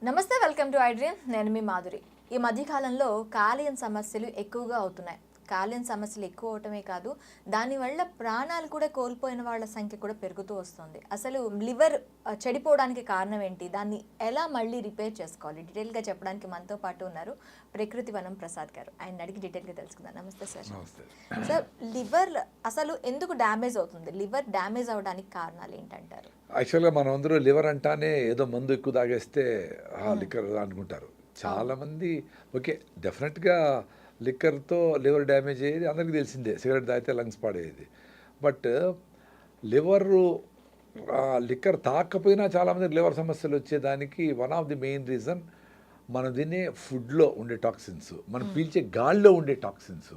నమస్తే, welcome to iDream. నేను మీ మాధురి. ఈ మధ్యకాలంలో కాలేయం సమస్యలు ఎక్కువగా అవుతున్నాయి. కాలేయం సమస్యలు ఎక్కువ అవటమే కాదు, దానివల్ల ప్రాణాలు కూడా కోల్పోయిన వాళ్ళ సంఖ్య కూడా పెరుగుతూ వస్తుంది. అసలు లివర్ చెడిపోవడానికి కారణం ఏంటి, దాన్ని ఎలా మళ్ళీ రిపేర్ చేసుకోవాలి, డీటెయిల్గా చెప్పడానికి మనతో పాటు ఉన్నారు ప్రకృతి వనం ప్రసాద్ గారు. ఆయన అడిగి డీటెయిల్గా తెలుసుకుందాం. నమస్తే సార్. సార్, లివర్ అసలు ఎందుకు డ్యామేజ్ అవుతుంది? లివర్ డ్యామేజ్ అవడానికి కారణాలు ఏంటంటారు? యాక్చువల్గా మనం అందరూ లివర్ అంటానే ఏదో మందు ఎక్కువ తాగేస్తే లిక్కర్ అనుకుంటారు చాలామంది. ఓకే, డెఫినెట్గా లిక్కర్తో లివర్ డ్యామేజ్ అయ్యేది అందరికీ తెలిసిందే, సిగరెట్ తాగితే లంగ్స్ పాడేది. బట్ లిక్కర్ తాకపోయినా చాలామందికి లివర్ సమస్యలు వచ్చేదానికి one of the main reason మనం తినే ఫుడ్లో ఉండే టాక్సిన్స్, మనం పీల్చే గాల్లో ఉండే టాక్సిన్స్,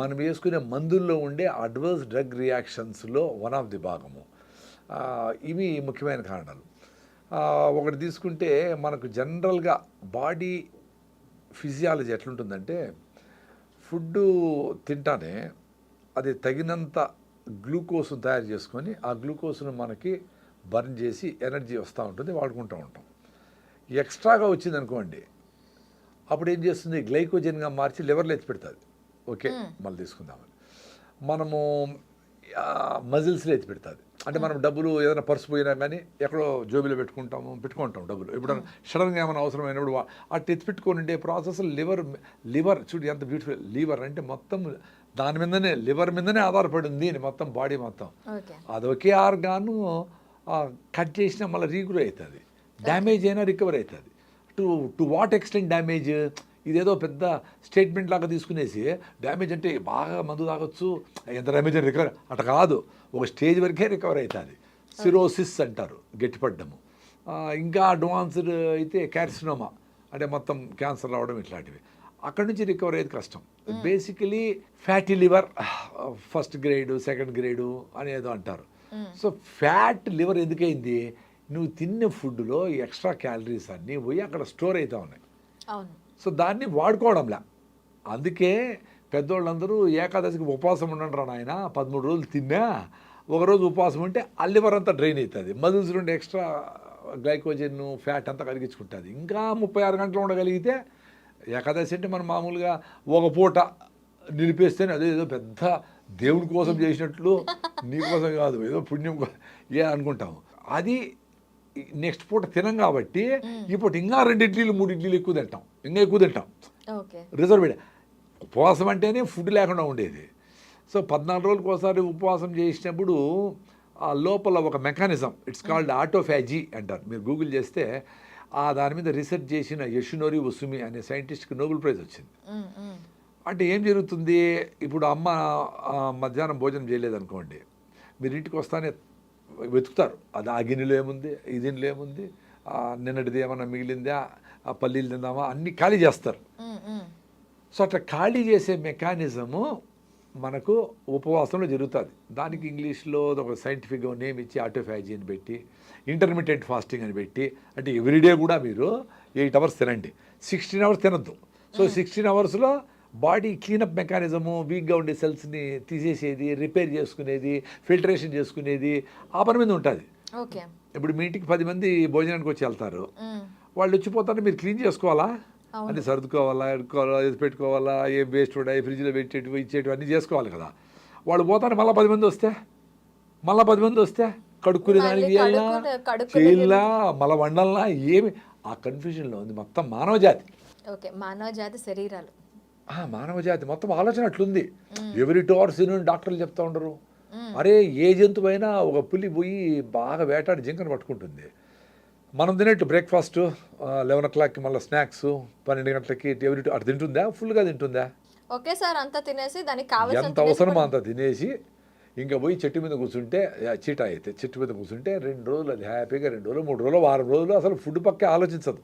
మనం వేసుకునే మందుల్లో ఉండే అడ్వర్స్ డ్రగ్ రియాక్షన్స్లో వన్ ఆఫ్ ది భాగము. ఇవి ముఖ్యమైన కారణాలు. ఒకటి తీసుకుంటే మనకు జనరల్గా బాడీ ఫిజియాలజీ ఎట్లుంటుందంటే, ఫుడ్ తింటానే అది తగినంత గ్లూకోజ్ను తయారు చేసుకొని ఆ గ్లూకోజ్ను మనకి బర్న్ చేసి ఎనర్జీ వస్తూ ఉంటుంది, వాడుకుంటూ ఉంటాం. ఎక్స్ట్రాగా వచ్చింది అనుకోండి, అప్పుడు ఏం చేస్తుంది, గ్లైకోజన్గా మార్చి లివర్లో ఎత్తి పెడుతుంది. ఓకే, మళ్ళీ తీసుకుందామని మనము మజిల్స్లో ఎత్తి పెడుతుంది. అంటే మనం డబ్బులు ఏదైనా పర్సు పోయినా కానీ ఎక్కడో జోబీలో పెట్టుకుంటాం డబ్బులు. ఇప్పుడు సడన్గా ఏమైనా అవసరమైనప్పుడు అటు ఎత్తి పెట్టుకొని ఉండే ప్రాసెస్ లివర్ చూడు ఎంత బ్యూటిఫుల్. లివర్ అంటే మొత్తం దాని మీదనే, లివర్ మీదనే ఆధారపడి ఉంది మొత్తం బాడీ మొత్తం. అదొకే ఆర్గాను కట్ చేసినా మళ్ళీ రీగ్రో అవుతుంది, డ్యామేజ్ అయినా రికవర్ అవుతుంది. To what extent damage? ఇదేదో పెద్ద స్టేట్మెంట్ లాగా తీసుకునేసి డ్యామేజ్ అంటే బాగా మందు తాగొచ్చు, ఎంత డ్యామేజ్ అని రికవర్ అట్లా కాదు, ఒక స్టేజ్ వరకే రికవర్ అవుతుంది. సిరోసిస్ అంటారు, గట్టిపడ్డము. ఇంకా అడ్వాన్స్డ్ అయితే క్యార్సినోమా అంటే మొత్తం క్యాన్సర్ రావడం, ఇట్లాంటివి. అక్కడి నుంచి రికవర్ అయ్యేది కష్టం. Basically fatty liver first grade, second grade అనేదో అంటారు. సో ఫ్యాట్ లివర్ ఎందుకైంది, నువ్వు తిన్న ఫుడ్లో ఎక్స్ట్రా క్యాలరీస్ అన్నీ పోయి అక్కడ స్టోర్ అవుతూ ఉన్నాయి. సో దాన్ని వాడుకోవడంలే. అందుకే పెద్దోళ్ళందరూ ఏకాదశికి ఉపవాసం ఉండండి రా నాయన, 13 రోజులు తిన్నా, ఒకరోజు ఉపవాసం ఉంటే ఆ లివర్ అంతా డ్రైన్ అవుతుంది, మజిల్స్ నుండి ఎక్స్ట్రా గ్లైకోజన్ ఫ్యాట్ అంతా కరిగించుకుంటుంది. ఇంకా 36 గంటలు ఉండగలిగితే, ఏకాదశి అంటే మనం మామూలుగా ఒక పూట నిలిపేస్తేనే అదేదో పెద్ద దేవుడి కోసం చేసినట్లు, నీ కోసం కాదు, ఏదో పుణ్యం అనుకుంటాము. అది నెక్స్ట్ పూట తినం కాబట్టి ఇప్పుడు ఇంకా 2 ఇడ్లీలు 3 ఇడ్లీలు ఎక్కువ తింటాం, ఇంకా ఎక్కువ తింటాం. రిజర్వ్ ఉపవాసం అంటేనే ఫుడ్ లేకుండా ఉండేది. సో 14 రోజులకు ఒకసారి ఉపవాసం చేసినప్పుడు ఆ లోపల ఒక మెకానిజం, ఇట్స్ కాల్డ్ ఆటోఫాజీ అంటారు. మీరు గూగుల్ చేస్తే దాని మీద రీసెర్చ్ చేసిన యషునోరి ఒసుమి అనే సైంటిస్ట్కి నోబెల్ ప్రైజ్ వచ్చింది. అంటే ఏం జరుగుతుంది, ఇప్పుడు అమ్మ మధ్యాహ్నం భోజనం చేయలేదనుకోండి, మీరు ఇంటికి వస్తానే వెతుకుతారు, అది ఆ గిన్నెలో ఏముంది, ఈ గిన్నెలో ఏముంది, నిన్నటిది ఏమన్నా మిగిలిందా, ఆ పల్లీలు తిందామా, అన్నీ ఖాళీ చేస్తారు. సో అట్లా ఖాళీ చేసే మెకానిజము మనకు ఉపవాసంలో జరుగుతుంది. దానికి ఇంగ్లీష్లో ఒక సైంటిఫిక్గా నేమ్ ఇచ్చి ఆటోఫాజీ అని పెట్టి, ఇంటర్మీడియట్ ఫాస్టింగ్ అని పెట్టి, అంటే ఎవ్రీడే కూడా మీరు 8 అవర్స్ తినండి, 16 అవర్స్ తినద్దు. సో 16 అవర్స్లో బాడీ క్లీనప్ మెకానిజము, వీక్గా ఉండే సెల్స్ని తీసేసేది, రిపేర్ చేసుకునేది, ఫిల్టరేషన్ చేసుకునేది, ఆ పని మీద ఉంటుంది. ఇప్పుడు మీ ఇంటికి 10 మంది భోజనానికి వచ్చి వెళ్తారు, వాళ్ళు వచ్చిపోతారు, మీరు క్లీన్ చేసుకోవాలా, అంటే సర్దుకోవాలా, ఎడుకోవాలా, పెట్టుకోవాలా, ఏ వేస్ట్ ఉన్నాయి ఫ్రిడ్జ్లో పెట్టేటివి ఇచ్చేటివి అన్నీ చేసుకోవాలి కదా. వాళ్ళు పోతారు, మళ్ళీ 10 మంది వస్తే కడుక్కునే దానికి చేయాలా, మళ్ళీ వండాలన్నా, ఏమి ఆ కన్ఫ్యూజన్లో ఉంది మొత్తం మానవజాతి శరీరాలు. మానవజాతి మొత్తం ఆలోచన అట్లుంది. ఎవ్రీ 2 అవర్స్ డాక్టర్లు చెప్తా ఉండరు, అరే ఏ జంతువైనా ఒక పులి పోయి బాగా వేటాడి జింకను పట్టుకుంటుంది. మనం తినేట్టు బ్రేక్ఫాస్ట్ 11 o'clockకి, మళ్ళీ స్నాక్స్ 12 గంటలకి, ఎవ్రీ అటు తింటుందా, ఫుల్గా తింటుందా, ఒకేసారి అంతా తినేసి దానికి ఎంత అవసరమో అంత తినేసి ఇంకా పోయి చెట్టు మీద కూర్చుంటే, చీట అయితే చెట్టు మీద కూర్చుంటే 2 రోజులు అది హ్యాపీగా, 2 రోజులు 3 రోజులు వారం రోజులు అసలు ఫుడ్ పక్కే ఆలోచించదు.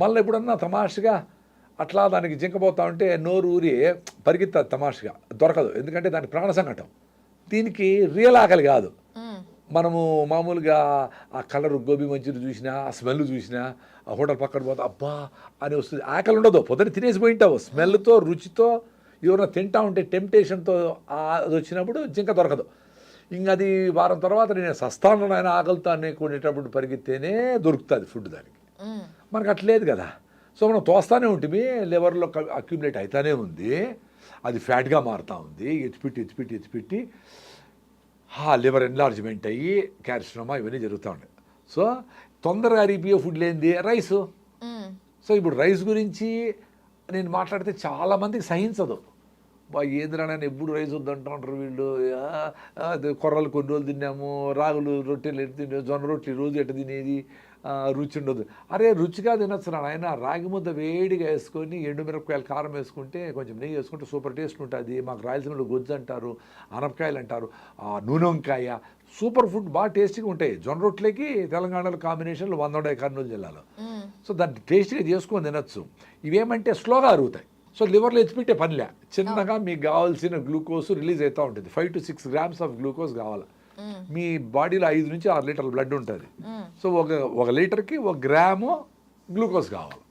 మళ్ళీ ఎప్పుడన్నా తమాషగా అట్లా దానికి జింకపోతా ఉంటే నోరు ఊరి పరిగెత్తుంది, తమాషగా దొరకదు, ఎందుకంటే దాని ప్రాణ సంకటం. దీనికి రియల్ ఆకలి కాదు. మనము మామూలుగా ఆ కలర్ గోబీ మంచూరి చూసినా, ఆ స్మెల్ చూసినా, ఆ హోటల్ పక్కన పోతే అబ్బా అని వస్తుంది, ఆకలి ఉండదు, పొద్దున తినేసి పోయింటావు. స్మెల్తో, రుచితో, ఎవరైనా తింటా ఉంటే టెంప్టేషన్తో అది వచ్చినప్పుడు జింక దొరకదు. ఇంక అది వారం తర్వాత నేను సస్తాను ఆయన ఆకలితో అనుకునేటప్పుడు పరిగెత్తేనే దొరుకుతుంది ఫుడ్ దానికి. మనకు అట్లేదు కదా. సో మనం తోస్తానే ఉంటుంది, లివర్లో అక్యుములేట్ అవుతానే ఉంది, అది ఫ్యాట్గా మారుతూ ఉంది, ఎత్తిపెట్టి లివర్ ఎన్లార్జ్మెంట్ అయ్యి క్యాల్షియోమా ఇవన్నీ జరుగుతూ ఉంటాయి. సో తొందరగా అరిగిపోయే ఫుడ్ లేనిది రైసు. సో ఇప్పుడు రైస్ గురించి నేను మాట్లాడితే చాలామందికి సహించదు. ఏంద్రా నేను ఎప్పుడు రైస్ వద్దంటారు వీళ్ళు, కొర్రలు కొన్ని రోజులు తిన్నాము, రాగులు రొట్టెలు ఎటు తిన్నాము, జొన్న రొట్టెలు రోజు ఎటు తినేది, రుచి ఉండదు. అరే రుచిగా తినొచ్చు ఆయన, రాగి ముద్ద వేడిగా వేసుకొని ఎండుమిరపకాయలు కారం వేసుకుంటే కొంచెం నెయ్యి వేసుకుంటే సూపర్ టేస్ట్ ఉంటుంది. మాకు రాయలసీమలో గొజ్జు అంటారు, ఆనపకాయలు అంటారు, నూనె వంకాయ సూపర్ ఫుడ్ బాగా టేస్టీగా ఉంటాయి. జొన్న రొట్టెలకి తెలంగాణలో కాంబినేషన్లు 100 కర్నూలు జిల్లాలో. సో దాన్ని టేస్టీగా చేసుకొని తినొచ్చు. ఇవేమంటే స్లోగా అరుగుతాయి. సో లివర్లో ఎత్తిపెట్టే పనిలే, చిన్నగా మీకు కావాల్సిన గ్లూకోజ్ రిలీజ్ అవుతూ ఉంటుంది. 5 to 6 grams ఆఫ్ గ్లూకోజ్ కావాలి. మీ బాడీలో 5 నుంచి 6 లీటర్ల బ్లడ్ ఉంటుంది. సో ఒక లీటర్కి 1 గ్రాము గ్లూకోజ్ కావాలి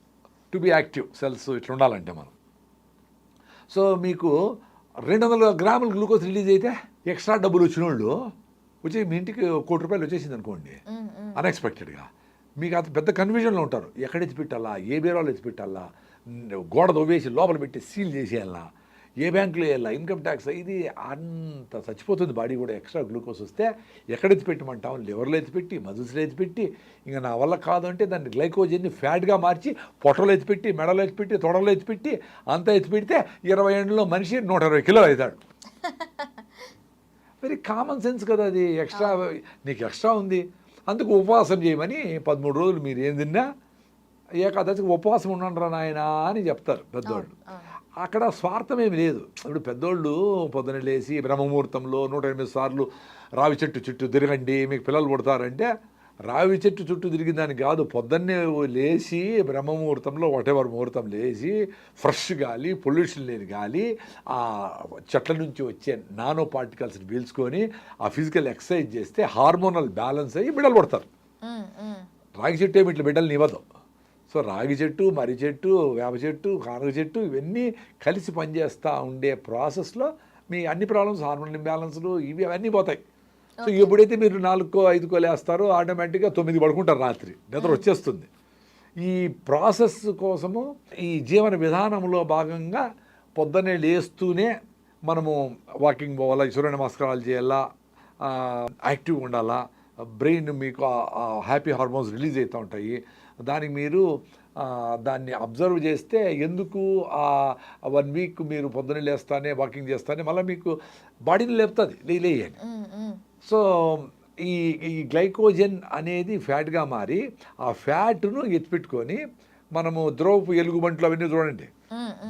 టు బి యాక్టివ్ సెల్స్ ఇట్లా ఉండాలంటే మనం. సో మీకు 200 గ్రాముల గ్లూకోజ్ రిలీజ్ అయితే ఎక్స్ట్రా డబ్బులు వచ్చిన వాళ్ళు వచ్చి మీ ఇంటికి ₹1,00,00,000 వచ్చేసింది అనుకోండి అన్ఎక్స్పెక్టెడ్గా, మీకు అంత పెద్ద కన్ఫ్యూజన్లో ఉంటారు. ఎక్కడ ఎత్తిపెట్టాలా, ఏ బీరాలో ఎత్తిపెట్టాలా, గోడ దొవ్వేసి లోపల పెట్టి సీల్ చేసేయాలా, ఏ బ్యాంకులో వేయాలా, ఇన్కమ్ ట్యాక్స్, ఇది అంత చచ్చిపోతుంది బాడీ కూడా. ఎక్స్ట్రా గ్లూకోజ్ వస్తే ఎక్కడ ఎత్తిపెట్టమంటాం, లివర్లో ఎత్తిపెట్టి, మజిల్స్లో ఎత్తిపెట్టి, ఇంకా నా వల్ల కాదు అంటే దాన్ని గ్లైకోజన్ని ఫ్యాట్గా మార్చి పొట్టలో ఎత్తిపెట్టి, మెడలో ఎత్తిపెట్టి, తొడలో ఎత్తిపెట్టి, అంతా ఎత్తిపెడితే 20 ఏళ్ళలో మనిషి 120 కిలో అవుతాడు. వెరీ కామన్ సెన్స్ కదా అది. ఎక్స్ట్రా నీకు ఎక్స్ట్రా ఉంది, అందుకు ఉపవాసం చేయమని 13 రోజులు మీరు ఏం తిన్నా ఏకాదశికి ఉపవాసం ఉండండిరా నాయనా అని చెప్తారు పెద్దోళ్ళు. అక్కడ స్వార్థం ఏమి లేదు. ఇప్పుడు పెద్దోళ్ళు పొద్దున లేచి బ్రహ్మముహూర్తంలో 108 సార్లు రావి చెట్టు చుట్టూ తిరగండి మీకు పిల్లలు పుడతారంటే రావి చెట్టు చుట్టూ తిరిగిన దానికి కాదు, పొద్దున్నే లేచి బ్రహ్మముహూర్తంలో వాటెవర్ ముహూర్తం లేచి ఫ్రెష్ గాలి, పొల్యూషన్ లేని గాలి, ఆ చెట్ల నుంచి వచ్చే నానో పార్టికల్స్ని పీల్చుకొని ఆ ఫిజికల్ ఎక్సర్సైజ్ చేస్తే హార్మోనల్ బ్యాలెన్స్ అయ్యి బిడ్డలు పుడతారు. రాగి చెట్టు ఏమి ఇట్లా బిడ్డలు ఇవ్వదు. సో రాగి చెట్టు, మర్రి చెట్టు, వేప చెట్టు, కానుగ చెట్టు ఇవన్నీ కలిసి పనిచేస్తూ ఉండే ప్రాసెస్లో మీ అన్ని ప్రాబ్లమ్స్, హార్మోన్ ఇంబ్యాలెన్స్లు ఇవి అవన్నీ పోతాయి. సో ఎప్పుడైతే మీరు 4కో 5కో లేస్తారో ఆటోమేటిక్గా 9 పడుకుంటారు, రాత్రి నిద్ర వచ్చేస్తుంది. ఈ ప్రాసెస్ కోసము ఈ జీవన విధానంలో భాగంగా పొద్దున్నే లేస్తూనే మనము వాకింగ్ పోవాలా, సూర్య నమస్కారాలు చేయాలా, యాక్టివ్గా ఉండాలా, బ్రెయిన్ మీకు హ్యాపీ హార్మోన్స్ రిలీజ్ అవుతూ ఉంటాయి. దానికి మీరు దాన్ని అబ్జర్వ్ చేస్తే ఎందుకు 1 వీక్ మీరు పొద్దున్నే లేస్తానే వాకింగ్ చేస్తానే మళ్ళీ మీకు బాడీని లేపుతుంది లేయని. సో ఈ గ్లైకోజన్ అనేది ఫ్యాట్గా మారి ఆ ఫ్యాట్ను ఎత్తిపెట్టుకొని మనము ద్రవపు ఎలుగుబంట్లు అవన్నీ చూడండి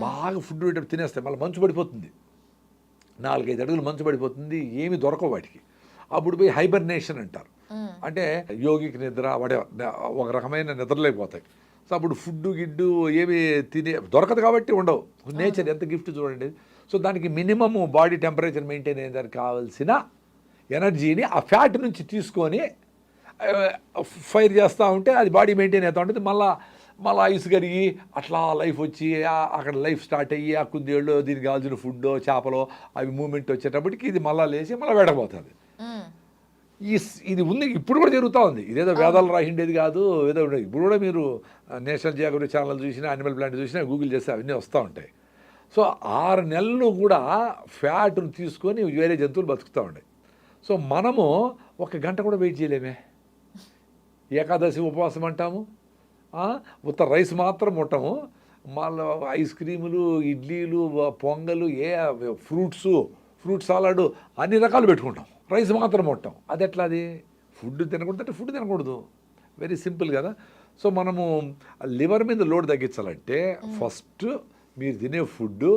బాగా ఫుడ్ తినేస్తాయి, మళ్ళీ మంచు పడిపోతుంది, 4-5 అడుగులు మంచు పడిపోతుంది, ఏమి దొరకవు వాటికి. అప్పుడు పోయి హైబర్నేషన్ అంటారు, అంటే యోగికి నిద్ర ఒక రకమైన నిద్రలేకపోతాయి. సో అప్పుడు ఫుడ్ గిడ్డు ఏమి దొరకదు కాబట్టి ఉండవు. నేచర్ ఎంత గిఫ్ట్ చూడండి. సో దానికి మినిమము బాడీ టెంపరేచర్ మెయింటైన్ అయ్యేదానికి కావాల్సిన ఎనర్జీని ఆ ఫ్యాట్ నుంచి తీసుకొని ఫైర్ చేస్తూ ఉంటే అది బాడీ మెయింటైన్ అవుతూ ఉంటుంది. మళ్ళీ ఐస్ కరిగి అట్లా లైఫ్ వచ్చి అక్కడ లైఫ్ స్టార్ట్ అయ్యి ఆ కుందేళ్ళు దీనికి కావాల్సిన ఫుడ్ చేపలో అవి మూమెంట్ వచ్చేటప్పటికి ఇది మళ్ళీ లేచి మళ్ళీ వేడకపోతుంది. ఇది ఉంది, ఇప్పుడు కూడా జరుగుతూ ఉంది. ఇదేదో వేదాలు రాసిండేది కాదు, ఏదో ఇప్పుడు కూడా మీరు నేషనల్ జియోగ్రఫీ ఛానల్ చూసినా, యానిమల్ ప్లాంట్ చూసినా, గూగుల్ చేస్తే అవన్నీ వస్తూ ఉంటాయి. సో 6 నెలలు కూడా ఫ్యాట్ను తీసుకొని వేరే జంతువులు బతుకుతూ ఉంటాయి. సో మనము 1 గంట కూడా వెయిట్ చేయలేమే. ఏకాదశి ఉపవాసం అంటాము, ఉత్త రైస్ మాత్రం ముట్టము, మళ్ళీ ఐస్ క్రీములు, ఇడ్లీలు, పొంగలు, ఫ్రూట్ సాలాడు అన్ని రకాలు పెట్టుకుంటాం, రైస్ మాత్రం ముట్టాం. అది ఎట్లా? అది ఫుడ్ తినకూడదు అంటే ఫుడ్ తినకూడదు, వెరీ సింపుల్ కదా. సో మనము లివర్ మీద లోడ్ తగ్గించాలంటే ఫస్ట్ మీరు తినే ఫుడ్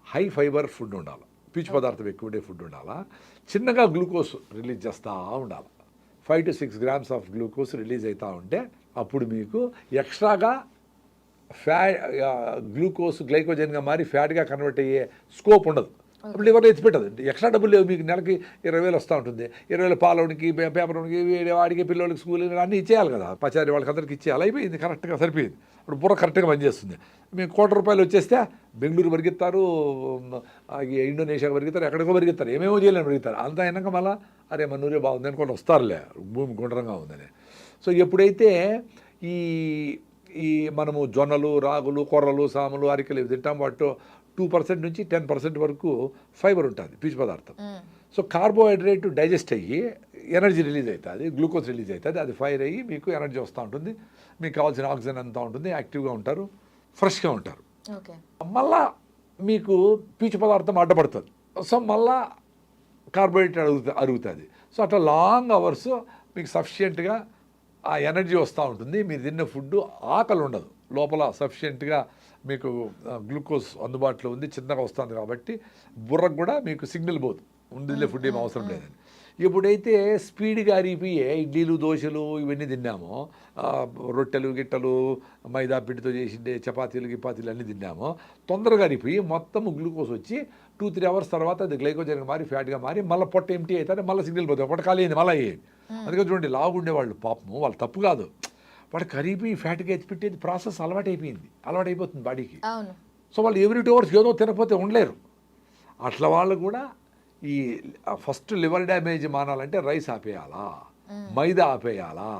హై ఫైబర్ ఫుడ్ ఉండాలి, పీచు పదార్థం ఎక్కువ ఉండే ఫుడ్ ఉండాలా, చిన్నగా గ్లూకోజ్ రిలీజ్ చేస్తూ ఉండాలి. 5 to 6 grams of glucose release అవుతూ ఉంటే అప్పుడు మీకు ఎక్స్ట్రాగా గ్లూకోజ్ గ్లైకోజన్గా మారి ఫ్యాట్గా కన్వర్ట్ అయ్యే స్కోప్ ఉండదు. అప్పుడు లివర్లో ఎత్తిపెట్టదు. ఎక్స్ట్రా డబ్బులు లేవు మీకు, నెలకి 20,000 వస్తూ ఉంటుంది. 20,000 పాలవునికి, పేపర్ ఉనికి, వాడికి, పిల్లలకి స్కూల్ అన్నీ ఇచ్చేయాలి కదా, పచారి వాళ్ళకి అందరికి ఇచ్చేయాలి. అయిపోయింది, కరెక్ట్గా సరిపోయింది. ఇప్పుడు బుర్ర కరెక్ట్గా పనిచేస్తుంది. మీకు ₹1,00,00,000 వచ్చేస్తే బెంగళూరు పరిగెత్తారు, ఇండోనేషియాకి పరిగెత్తారు, ఎక్కడికో పరిగెత్తారు, ఏమేమో చేయలేని పరిగెత్తారు. అంతా అయినాక మళ్ళీ అరే మన ఊరే బాగుంది అనుకోండి వస్తారులే, భూమి గుండ్రంగా ఉందని. సో ఎప్పుడైతే ఈ మనము జొన్నలు, రాగులు, కొర్రలు, సాములు, అరికెలు ఇవి తింటాం. వాటిలో 2% నుంచి 10% వరకు ఫైబర్ ఉంటుంది, పీచు పదార్థం. సో కార్బోహైడ్రేట్ డైజెస్ట్ అయ్యి ఎనర్జీ రిలీజ్ అవుతుంది, గ్లూకోజ్ రిలీజ్ అవుతుంది, అది ఫైర్ అయ్యి మీకు ఎనర్జీ వస్తూ ఉంటుంది, మీకు కావాల్సిన ఆక్సిజన్ అంతా ఉంటుంది, యాక్టివ్గా ఉంటారు, ఫ్రెష్గా ఉంటారు. ఓకే. మళ్ళా మీకు పీచు పదార్థం అడ్డపడుతుంది, సో మళ్ళా కార్బోహైడ్రేట్ అరుగుతుంది. సో అట్లా లాంగ్ అవర్స్ మీకు సఫిషియెంట్గా ఆ ఎనర్జీ వస్తూ ఉంటుంది. మీరు తిన్న ఫుడ్ ఆకలి ఉండదు, లోపల సఫిషియెంట్గా మీకు గ్లూకోజ్ అందుబాటులో ఉంది, చిన్నగా వస్తుంది కాబట్టి బుర్రకు కూడా మీకు సిగ్నల్ పోదు, ఉండిలే ఫుడ్ ఏం అవసరం లేదని. ఎప్పుడైతే స్పీడ్గా అరిగిపోయే ఇడ్లీలు, దోశలు ఇవన్నీ తిన్నామో, రొట్టెలు, గిట్టలు, మైదా పిండితో చేసిండే చపాతీలు, గిపాతీలు అన్నీ తిన్నామో, తొందరగా అరిగిపోయి మొత్తం గ్లూకోజ్ వచ్చి 2-3 అవర్స్ తర్వాత అది గ్లైకోజన్గా మారి ఫ్యాట్గా మారి మళ్ళీ పొట్ట ఎంటీ అవుతుంది, మళ్ళీ సిగ్నల్ పోతుంది, పొట్ట ఖాళీ అయింది, మళ్ళీ అయ్యేది. అందుకని చూడండి, లాగుండేవాళ్ళు పాపము, వాళ్ళు తప్పు కాదు, వాడు కరిగిపోయి ఫ్యాట్గా ఎత్తి పెట్టేది ప్రాసెస్ అలవాటైపోతుంది బాడీకి. సో వాళ్ళు ఎవ్రీ 2 అవర్స్ ఏదో తినకపోతే ఉండలేరు. అట్లా వాళ్ళు కూడా ఈ ఫస్ట్ లివర్ డ్యామేజ్ మానాలంటే రైస్ ఆపేయాలా, మైదా ఆపేయాలా,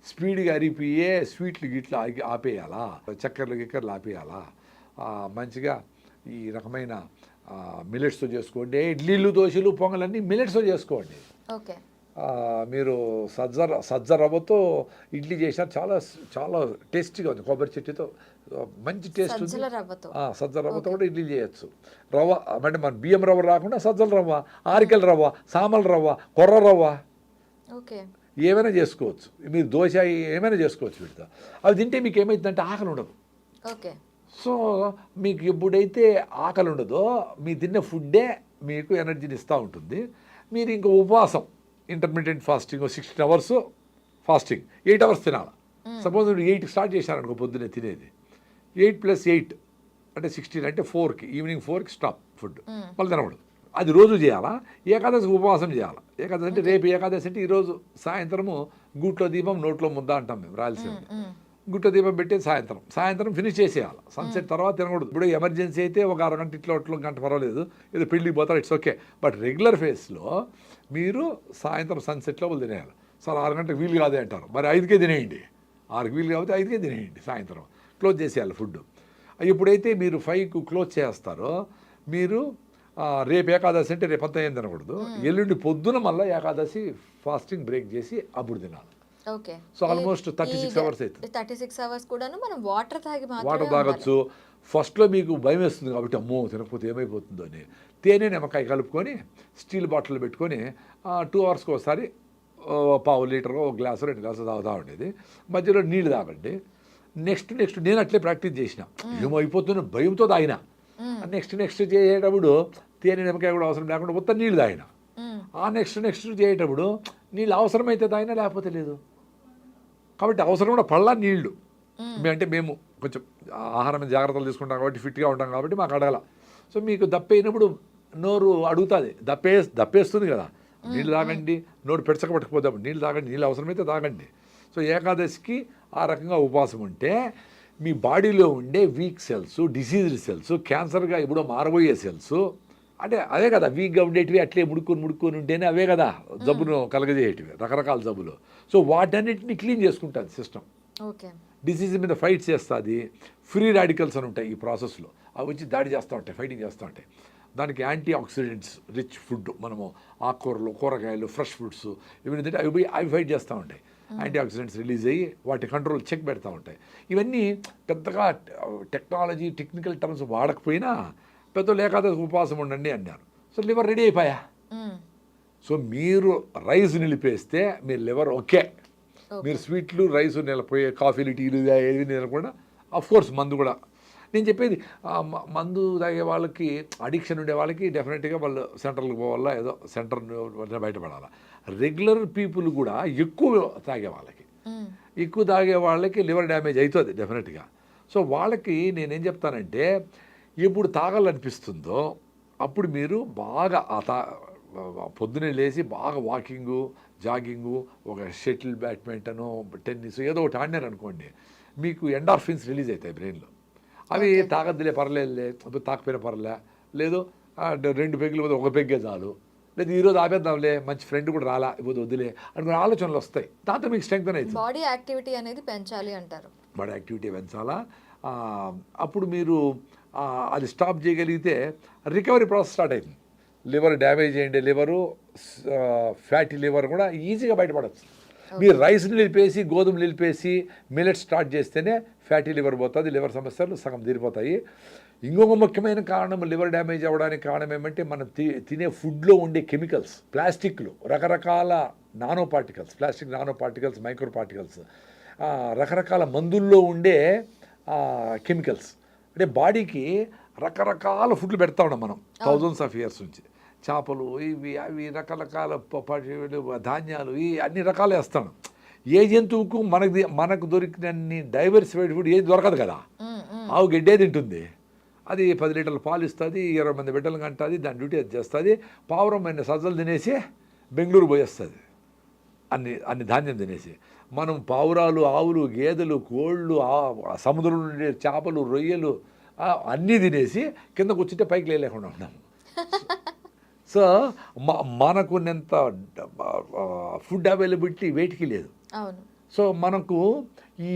స్పీడ్గా అరిగిపోయే స్వీట్లు గిట్లు ఆపేయాలా, చక్కెరలు ఆపేయాలా, మంచిగా ఈ రకమైన మిల్లెట్స్తో చేసుకోండి. ఇడ్లీలు, దోశలు, పొంగలన్నీ మిల్లెట్స్తో చేసుకోండి. ఓకే. మీరు సజ్జ రవ్వతో ఇడ్లీ చేసినారు, చాలా చాలా టేస్టీగా ఉంది, కొబ్బరి చెట్టుతో మంచి టేస్ట్ ఉంది. సజ్జ రవ్వతో కూడా ఇడ్లీ చేయొచ్చు. రవ్వ అంటే మన బియ్యం రవ్వ రాకుండా సజ్జల రవ్వ, ఆరికల రవ్వ, సామల రవ్వ, కొర్ర రవ్వ, ఏమైనా చేసుకోవచ్చు. మీరు దోశ ఏమైనా చేసుకోవచ్చు వీటితో. అవి తింటే మీకు ఏమవుతుందంటే ఆకలి ఉండదు. ఓకే. సో మీకు ఎప్పుడైతే ఆకలి ఉండదో మీ తిన్న ఫుడ్డే మీకు ఎనర్జీని ఇస్తూ ఉంటుంది. మీరు ఇంకా ఉపవాసం, intermediate fasting 16 hours fasting, 8 hours తినాలి. సపోజ్ మీరు 8కి స్టార్ట్ చేశారనుకో పొద్దున్నే తినేది, 8 + 8 అంటే 16, అంటే 4కి, ఈవినింగ్ 4కి స్టాప్ ఫుడ్, మళ్ళీ తినకూడదు. అది రోజు చేయాలా. ఏకాదశి ఉపవాసం చేయాలి. ఏకాదశి అంటే రేపు ఏకాదశి అంటే ఈరోజు సాయంత్రము గూట్లో దీపం నోట్లో ముద్ద అంటాం మేము రాయలసీమ. గుట్ట దీపం పెట్టేది సాయంత్రం ఫినిష్ చేసేయాలి. సన్సెట్ తర్వాత తినకూడదు. ఇప్పుడు ఎమర్జెన్సీ అయితే ఒక అరగంట ఇట్లా గంట పర్వాలేదు, ఏదో పెళ్ళికి పోతారు, ఇట్స్ ఓకే. బట్ రెగ్యులర్ ఫేస్లో మీరు సాయంత్రం సన్సెట్ లోపల తినేయాలి. సార్ 6 గంటలకు వీలు కాదే అంటారు, మరి 5కే తినేయండి. 6కి వీలు కాబట్టి 5కే తినేయండి. సాయంత్రం క్లోజ్ చేసేయాలి ఫుడ్. ఎప్పుడైతే మీరు 5కు క్లోజ్ చేస్తారో మీరు రేపు ఏకాదశి అంటే రేపంతా ఏం తినకూడదు. ఎల్లుండి పొద్దున మళ్ళీ ఏకాదశి ఫాస్టింగ్ బ్రేక్ చేసి అప్పుడు తినాలి. ఓకే. సో ఆల్మోస్ట్ 36 అవర్స్ అవుతుంది. 36 అవర్స్ కూడాను మనం వాటర్ తాగొచ్చు. ఫస్ట్లో మీకు భయం వేస్తుంది కాబట్టి అమ్మో తినకపోతే ఏమైపోతుందో అని తేనె, నిమ్మకాయ కలుపుకొని స్టీల్ బాటిల్ పెట్టుకొని 2 అవర్స్కి ఒకసారి పావు లీటర్, 1 గ్లాసు 2 గ్లాసులు తాగుతూ ఉండేది. మధ్యలో నీళ్ళు తాగండి. నెక్స్ట్ నేను అట్లే ప్రాక్టీస్ చేసిన, ఏమైపోతున్న భయంతో తాగిన. నెక్స్ట్ చేసేటప్పుడు తేనె, నిమ్మకాయ కూడా అవసరం లేకుండా మొత్తం నీళ్ళు తాగిన. నెక్స్ట్ చేసేటప్పుడు నీళ్ళు అవసరమైతే తాగినా, లేకపోతే లేదు. కాబట్టి అవసరం కూడా పళ్ళ నీళ్లు. అంటే మేము కొంచెం ఆహారం మీద జాగ్రత్తలు తీసుకుంటాం కాబట్టి, ఫిట్గా ఉంటాం కాబట్టి మాకు అడగల. సో మీకు దప్పైనప్పుడు నోరు అడుగుతుంది, దప్పేస్తుంది కదా, నీళ్ళు తాగండి. నోరు పెడచకపట్టకపోతే నీళ్ళు తాగండి, నీళ్ళు అవసరమైతే తాగండి. సో ఏకాదశికి ఆ రకంగా ఉపవాసం ఉంటే మీ బాడీలో ఉండే వీక్ సెల్స్, డిసీజ్డ్ సెల్స్, క్యాన్సర్గా ఎప్పుడో మారబోయే సెల్స్, అంటే అదే కదా వీక్గా ఉండేటివి, అట్లే ముడుకొని ఉంటేనే అవే కదా జబ్బును కలగజేయేటివి, రకరకాల జబ్బులు. సో వాటన్నిటిని క్లీన్ చేసుకుంటుంది సిస్టమ్. ఓకే. డిసీజ్ మీద ఫైట్ చేస్తుంది. ఫ్రీ రాడికల్స్ అని ఉంటాయి ఈ ప్రాసెస్లో, అవి వచ్చి దాడి చేస్తూ ఉంటాయి, ఫైటింగ్ చేస్తూ ఉంటాయి. దానికి యాంటీ ఆక్సిడెంట్స్ రిచ్ ఫుడ్, మనము ఆకుకూరలు, కూరగాయలు, ఫ్రెష్ ఫుడ్స్ ఇవన్నీ తింటే అవి ఫైట్ చేస్తూ ఉంటాయి. యాంటీ ఆక్సిడెంట్స్ రిలీజ్ అయ్యి వాటి కంట్రోల్ చెక్ పెడతా ఉంటాయి. ఇవన్నీ పెద్దగా టెక్నికల్ టర్మ్స్ వాడకపోయినా పెద్దలు ఏకాదశి ఉపవాసం ఉండండి అన్నారు. సో లివర్ రెడీ అయిపోయా. సో మీరు రైస్ నిలిపేస్తే మీరు లివర్ ఓకే. మీరు స్వీట్లు, రైస్ నిలిపోయే, కాఫీలు, టీలు ఏవి నిలకుండా, అఫ్కోర్స్ మందు కూడా. నేను చెప్పేది మందు తాగే వాళ్ళకి, అడిక్షన్ ఉండే వాళ్ళకి డెఫినెట్గా వాళ్ళు సెంటర్లకు పోవాలా, ఏదో సెంటర్ బయటపడాలా. రెగ్యులర్ పీపుల్ కూడా ఎక్కువ తాగే వాళ్ళకి లివర్ డ్యామేజ్ అవుతుంది డెఫినెట్గా. సో వాళ్ళకి నేనేం చెప్తానంటే, ఎప్పుడు తాగాలనిపిస్తుందో అప్పుడు మీరు బాగా పొద్దునే లేచి బాగా వాకింగు, జాగింగు, ఒక షటిల్, బ్యాడ్మింటను, టెన్నిస్ ఏదో ఒకటి ఆడినారు అనుకోండి, మీకు ఎండార్ఫిన్స్ రిలీజ్ అవుతాయి బ్రెయిన్లో. అవి తాగద్దులే పర్లేదులే, తాకపోయినా పర్లే, లేదు 2 పెగ్గులు పోతే 1 పెగ్గే చాలు, లేదు ఈరోజు ఆపేద్దాంలే, మంచి ఫ్రెండ్ కూడా రాలా, ఇప్పుడు వద్దులే అనుకునే ఆలోచనలు వస్తాయి. దాంతో మీకు స్ట్రెంగ్త్ అనేది, బాడీ యాక్టివిటీ అనేది పెంచాలి అంటారు. బాడీ యాక్టివిటీ పెంచాలా. అప్పుడు మీరు అది స్టాప్ చేయగలిగితే రికవరీ ప్రాసెస్ స్టార్ట్ అవుతుంది. లివర్ డ్యామేజ్ అయ్యిండే లివరు, ఫ్యాటీ లివర్ కూడా ఈజీగా బయటపడచ్చు. మీరు రైస్ని నిలిపేసి గోధుమలు నిలిపేసి మిల్లెట్ స్టార్ట్ చేస్తేనే ఫ్యాటీ లివర్ పోతుంది, లివర్ సమస్యలు సగం తీరిపోతాయి. ఇంకొక ముఖ్యమైన కారణం లివర్ డ్యామేజ్ అవ్వడానికి కారణం ఏమంటే మనం తినే ఫుడ్లో ఉండే కెమికల్స్, ప్లాస్టిక్లు, రకరకాల nano particles, plastic nano particles, micro particles, రకరకాల మందుల్లో ఉండే కెమికల్స్. అంటే బాడీకి రకరకాల ఫుడ్లు పెడతా ఉన్నాం మనం థౌజండ్స్ ఆఫ్ ఇయర్స్ నుంచి. చేపలు, ఇవి అవి రకరకాల ధాన్యాలు, ఈ అన్ని రకాలు వేస్తాం. ఏ జంతువుకు మనకు దొరికినన్ని డైవర్సిఫైడ్ ఫుడ్ ఏది దొరకదు కదా. ఆవు గడ్డే తింటుంది, అది 10 లీటర్ల పాలు ఇస్తుంది, 20 మంది బిడ్డలు కంటుంది, దాని డ్యూటీ అది చేస్తుంది. పావురమైన సజ్జలు తినేసి బెంగళూరు పోయేస్తుంది అన్ని ధాన్యం తినేసి. మనం పావురాలు, ఆవులు, గేదెలు, కోళ్ళు, సముద్రంలో ఉండే చేపలు, రొయ్యలు అన్నీ తినేసి కిందకు వచ్చితే పైకి లేకుండా ఉన్నాము. సో మనకున్నంత ఫుడ్ అవైలబిలిటీ వేటికి లేదు. సో మనకు ఈ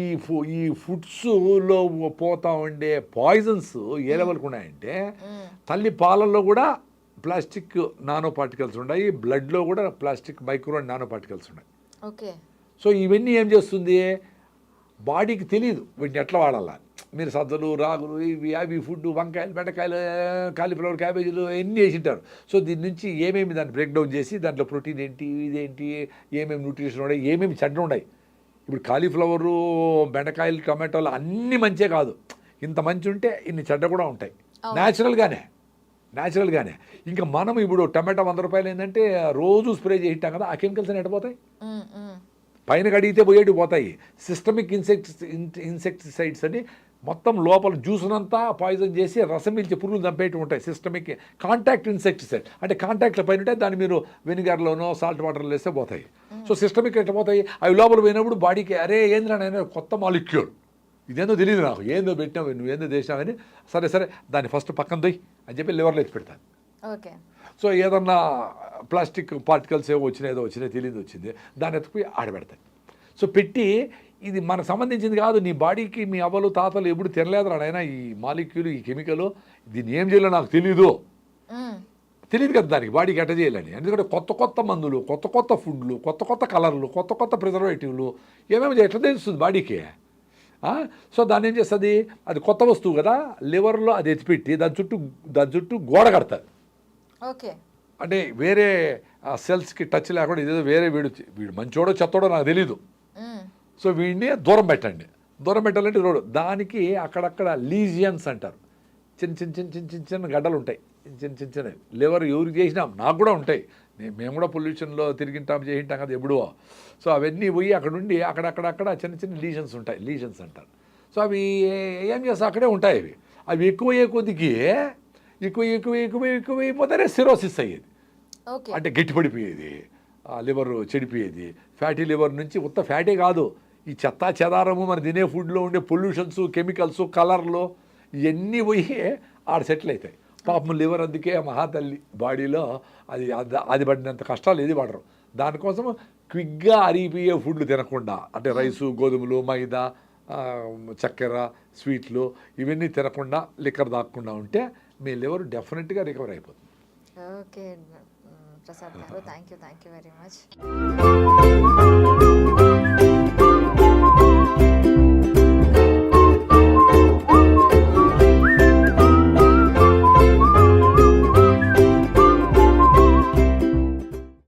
ఫుడ్స్లో పోతా ఉండే పాయిజన్స్ ఏ లెవెల్కి ఉన్నాయంటే, తల్లి పాలల్లో కూడా ప్లాస్టిక్ నానో పార్టికల్స్ ఉన్నాయి, బ్లడ్లో కూడా plastic micro and nano particles ఉన్నాయి. ఓకే. సో ఇవన్నీ ఏం చేస్తుంది, బాడీకి తెలియదు వీటిని ఎట్లా వాడాలా. మీరు సజ్జలు, రాగులు, ఇవి అవి ఫుడ్, వంకాయలు, బెండకాయలు, కాలీఫ్లవర్, క్యాబేజీలు ఎన్ని వేసింటారు. సో దీని నుంచి ఏమేమి దాన్ని బ్రేక్ డౌన్ చేసి దాంట్లో ప్రోటీన్ ఏంటి, ఇదేంటి, ఏమేమి న్యూట్రిషన్ ఉన్నాయి, ఏమేమి చెడ్డ ఉన్నాయి. ఇప్పుడు కాలీఫ్లవరు, బెండకాయలు, టమాటోలు అన్నీ మంచే కాదు, ఇంత మంచి ఉంటే ఇన్ని చెడ్డ కూడా ఉంటాయి న్యాచురల్గానే. ఇంకా మనం ఇప్పుడు టమాటా 100 రూపాయలు ఏంటంటే రోజు స్ప్రే చేయిస్తాం కదా, ఆ కెమికల్స్ అని ఎట్టపోతాయి, పైన కడిగితే పోయేటి పోతాయి. సిస్టమిక్ ఇన్సెక్టిసైడ్స్ అని మొత్తం లోపల జ్యూస్నంతా పాయిజన్ చేసి రసం పీల్చి పురుగులు చంపేటి ఉంటాయి. సిస్టమిక్ కాంటాక్ట్ ఇన్సెక్టిసైడ్ అంటే కాంటాక్ట్లో పైన ఉంటే దాన్ని మీరు వెనిగర్లోనో సాల్ట్ వాటర్లో వేస్తే పోతాయి. సో సిస్టమిక్ ఎట్లా పోతాయి, అవి లోపల పోయినప్పుడు బాడీకి అరే ఏంద్రా కొత్త మాలిక్యూల్, ఇదేందో తెలియదు నాకు, ఏందో పెట్టినావు నువ్వేందో చేసినావని, సరే దాన్ని ఫస్ట్ పక్కన దొయ్యి అని చెప్పి లివర్లో ఎత్తి పెడతాను. ఓకే. సో ఏదన్నా ప్లాస్టిక్ పార్టికల్స్ ఏదో వచ్చినాయి తెలియదు వచ్చింది, దాన్ని ఎత్తుకుపోయి ఆడబెడతాయి. సో పెట్టి ఇది మనకు సంబంధించింది కాదు, నీ బాడీకి మీ అవ్వలు తాతలు ఎప్పుడు తినలేదురా నాయనా ఈ మాలిక్యూల్, ఈ కెమికల్, దీన్ని ఏం చేయాలో నాకు తెలియదు కదా దానికి బాడీకి ఎట్ట చేయాలని. ఎందుకంటే కొత్త మందులు, కొత్త ఫుడ్లు, కొత్త కలర్లు, కొత్త ప్రిజర్వేటివ్లు ఏమేమి ఎట్లా తెలుస్తుంది బాడీకి. సో దాన్ని ఏం చేస్తుంది, అది కొత్త వస్తువు కదా, లివర్లో అది ఎత్తిపెట్టి దాని చుట్టూ గోడ కడతాది. ఓకే. అంటే వేరే సెల్స్కి టచ్ లేకుండా ఇదేదో వేరే వీడు మంచోడో చెత్తోడో నాకు తెలీదు. సో వీడిని దూరం పెట్టాలంటే రోడ్డు, దానికి అక్కడక్కడ లీజియన్స్ అంటారు, చిన్న గడ్డలు ఉంటాయి, చిన్న లివర్ ఎవరికి చేసినాం నాకు కూడా ఉంటాయి, మేము కూడా పొల్యూషన్లో చేయింటాం కదా ఎప్పుడో. సో అవన్నీ పోయి అక్కడ ఉండి అక్కడక్కడ చిన్న లీజన్స్ ఉంటాయి, లీజన్స్ అంటారు. సో అవి ఏం చేస్తా అక్కడే ఉంటాయి. అవి ఎక్కువయ్యే కొద్దికి ఎక్కువైపోతేనే సిరోసిస్ అయ్యేది, అంటే గట్టిపడిపోయేది, లివర్ చెడిపోయేది. ఫ్యాటీ లివర్ నుంచి ఉత్త ఫ్యాటే కాదు, ఈ చెత్తా చెదారము మన తినే ఫుడ్లో ఉండే పొల్యూషన్స్, కెమికల్స్, కలర్లు ఇవన్నీ పోయి ఆడ సెటిల్ అవుతాయి. పాపం లివర్ అందుకే మహాతల్లి బాడీలో అది పడినంత కష్టాలు ఏది పడరు. దానికోసం క్విక్గా అరిగిపోయే ఫుడ్లు తినకుండా, అంటే రైసు, గోధుమలు, మైదా, చక్కెర, స్వీట్లు ఇవన్నీ తినకుండా, లిక్కర్ తాగకుండా ఉంటే మీ లివర్ డెఫినెట్గా రికవర్ అయిపోతుంది. ఓకే ప్రసాద్ గారు, థ్యాంక్ యూ వెరీ మచ్.